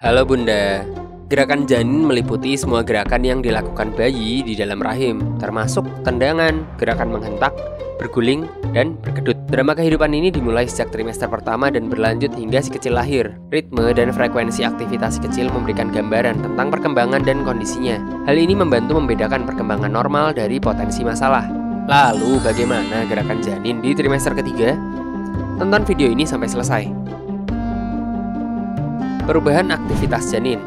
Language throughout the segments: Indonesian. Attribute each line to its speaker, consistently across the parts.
Speaker 1: Halo Bunda, gerakan janin meliputi semua gerakan yang dilakukan bayi di dalam rahim, termasuk tendangan, gerakan menghentak, berguling, dan berkedut. Drama kehidupan ini dimulai sejak trimester pertama dan berlanjut hingga si kecil lahir. Ritme dan frekuensi aktivitas si kecil memberikan gambaran tentang perkembangan dan kondisinya. Hal ini membantu membedakan perkembangan normal dari potensi masalah. Lalu bagaimana gerakan janin di trimester ketiga? Tonton video ini sampai selesai. Perubahan aktivitas janin.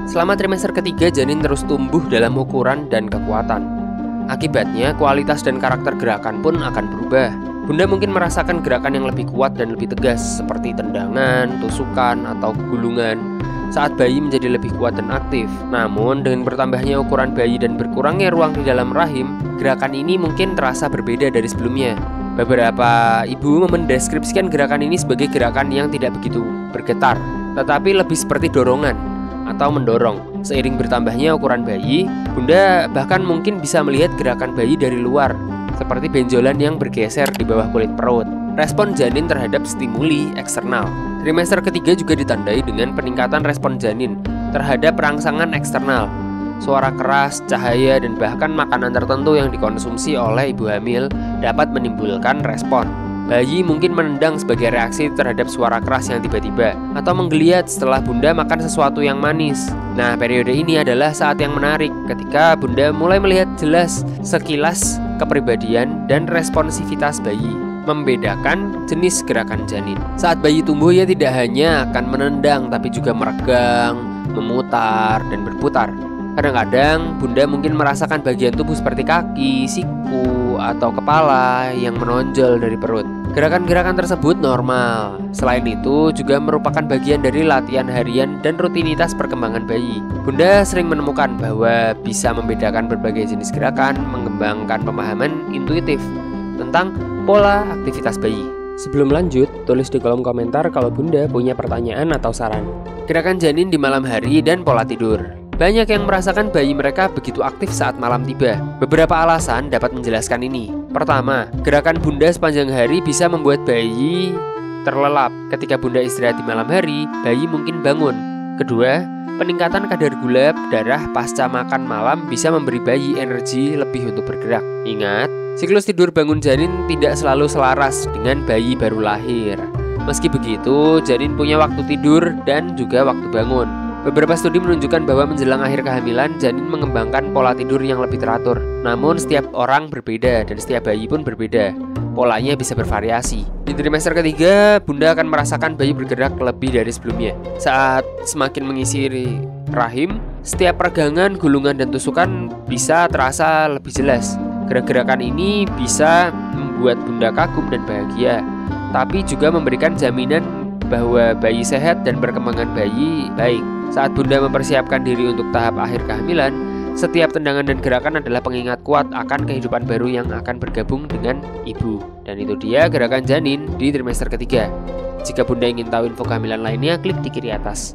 Speaker 1: Selama trimester ketiga, janin terus tumbuh dalam ukuran dan kekuatan. Akibatnya, kualitas dan karakter gerakan pun akan berubah. Bunda mungkin merasakan gerakan yang lebih kuat dan lebih tegas, seperti tendangan, tusukan, atau gulungan, saat bayi menjadi lebih kuat dan aktif. Namun, dengan bertambahnya ukuran bayi dan berkurangnya ruang di dalam rahim, gerakan ini mungkin terasa berbeda dari sebelumnya. Beberapa ibu mendeskripsikan gerakan ini sebagai gerakan yang tidak begitu bergetar, tetapi lebih seperti dorongan atau mendorong. Seiring bertambahnya ukuran bayi, Bunda bahkan mungkin bisa melihat gerakan bayi dari luar, seperti benjolan yang bergeser di bawah kulit perut. Respon janin terhadap stimuli eksternal. Trimester ketiga juga ditandai dengan peningkatan respon janin terhadap rangsangan eksternal. Suara keras, cahaya, dan bahkan makanan tertentu yang dikonsumsi oleh ibu hamil dapat menimbulkan respon. Bayi mungkin menendang sebagai reaksi terhadap suara keras yang tiba-tiba, atau menggeliat setelah Bunda makan sesuatu yang manis. Nah, periode ini adalah saat yang menarik ketika Bunda mulai melihat jelas sekilas kepribadian dan responsivitas bayi, membedakan jenis gerakan janin. Saat bayi tumbuh, ia tidak hanya akan menendang, tapi juga meregang, memutar, dan berputar. Kadang-kadang Bunda mungkin merasakan bagian tubuh seperti kaki, siku, atau kepala yang menonjol dari perut. Gerakan-gerakan tersebut normal. Selain itu, juga merupakan bagian dari latihan harian dan rutinitas perkembangan bayi. Bunda sering menemukan bahwa bisa membedakan berbagai jenis gerakan, mengembangkan pemahaman intuitif tentang pola aktivitas bayi. Sebelum lanjut, tulis di kolom komentar kalau Bunda punya pertanyaan atau saran. Gerakan janin di malam hari dan pola tidur. Banyak yang merasakan bayi mereka begitu aktif saat malam tiba. Beberapa alasan dapat menjelaskan ini. Pertama, gerakan Bunda sepanjang hari bisa membuat bayi terlelap. Ketika Bunda istirahat di malam hari, bayi mungkin bangun. Kedua, peningkatan kadar gula darah pasca makan malam bisa memberi bayi energi lebih untuk bergerak. Ingat, siklus tidur bangun janin tidak selalu selaras dengan bayi baru lahir. Meski begitu, janin punya waktu tidur dan juga waktu bangun. Beberapa studi menunjukkan bahwa menjelang akhir kehamilan, janin mengembangkan pola tidur yang lebih teratur. Namun setiap orang berbeda dan setiap bayi pun berbeda. Polanya bisa bervariasi. Di trimester ketiga, Bunda akan merasakan bayi bergerak lebih dari sebelumnya. Saat semakin mengisi rahim, setiap peregangan, gulungan, dan tusukan bisa terasa lebih jelas. Gerak-gerakan ini bisa membuat Bunda kagum dan bahagia, tapi juga memberikan jaminan bahwa bayi sehat dan perkembangan bayi baik. Saat Bunda mempersiapkan diri untuk tahap akhir kehamilan, setiap tendangan dan gerakan adalah pengingat kuat akan kehidupan baru yang akan bergabung dengan ibu. Dan itu dia gerakan janin di trimester ketiga. Jika Bunda ingin tahu info kehamilan lainnya, klik di kiri atas.